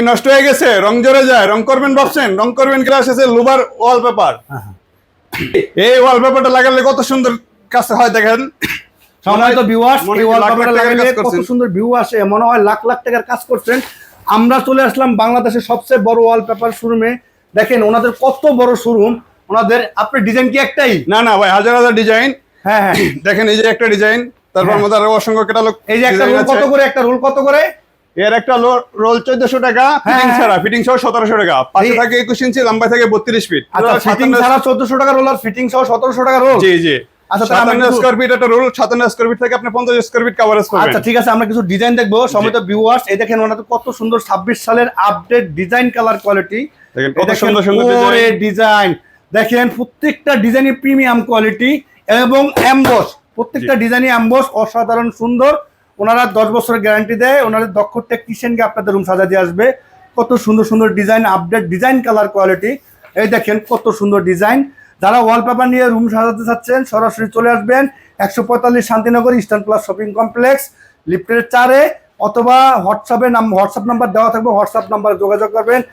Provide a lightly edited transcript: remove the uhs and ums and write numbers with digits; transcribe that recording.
নষ্ট হয়ে গেছে, রং জড়ে যায়, রং করবেন ভাবছেন, রং করবেন ক্লাস আছে লুবার ওয়ালপেপার। এই ওয়ালপেপারটা লাগালে কত সুন্দর কাজ হয় দেখেন। সম্মানিত ভিউয়ার্স, এই ওয়ালপেপারটা লাগালে কত সুন্দর ভিউ আসে, মনে হয় লাখ লাখ টাকার কাজ করছেন। আমরা চলে আসলাম বাংলাদেশের সবচেয়ে বড় ওয়ালপেপার শোরুমে। দেখেন ওনাদের কত বড় শোরুম। ওনাদের আপনার ডিজাইন কি একটাই? না না ভাই, হাজার হাজার ডিজাইন। হ্যাঁ হ্যাঁ, দেখেন এই যে একটা ডিজাইন, তারপর মধ্যে আরো অসংখ্য ক্যাটালগ। এই যে একটা রোল কত করে? একটা রোল কত করে? এর একটা রোল 1400 টাকা, ফিটিং ছাড়া, ফিটিং সহ 1700 টাকা। পাশে থাকে 21 ইঞ্চি, লম্বা থাকে 32 ফিট। আচ্ছা, ফিটিং ছাড়া 1400 টাকা রোল আর ফিটিং সহ 1700 টাকা রোল। জি জি। আচ্ছা, 57 স্কয়ার ফিট একটা রোল, 57 স্কয়ার ফিট থেকে আপনি 50 স্কয়ার ফিট কভারেজ পাবেন। আচ্ছা ঠিক আছে, আমরা কিছু ডিজাইন দেখবো। সম্মানিত ভিউয়ার্স, এই দেখেন ওনাদের কত সুন্দর 26 সালের আপডেট ডিজাইন, কালার কোয়ালিটি। দেখেন কত সুন্দর সুন্দর ডিজাইন। দেখেন প্রত্যেকটা ডিজাইনই প্রিমিয়াম কোয়ালিটি এবং এমবস, প্রত্যেকটা ডিজাইনই এমবস, অসাধারণ সুন্দর। ওনারা 10 বছরের গ্যারান্টি দেয়। ওনাদের দক্ষ টেকনিশিয়ানকে আপনাদের রুম সাজা দিয়ে আসবে। কত সুন্দর সুন্দর design, update design, colour quality. এই দেখেন কত সুন্দর ডিজাইন। যারা ওয়ালপেপার নিয়ে রুম সাজাতে চাচ্ছেন সরাসরি চলে আসবেন 145 Shantinagar eastern plus shopping complex, লিফটের 4-এ, অথবা হোয়াটসঅ্যাপ নাম্বার দেওয়া থাকবে, হোয়াটসঅ্যাপ নাম্বারে যোগাযোগ করবেন।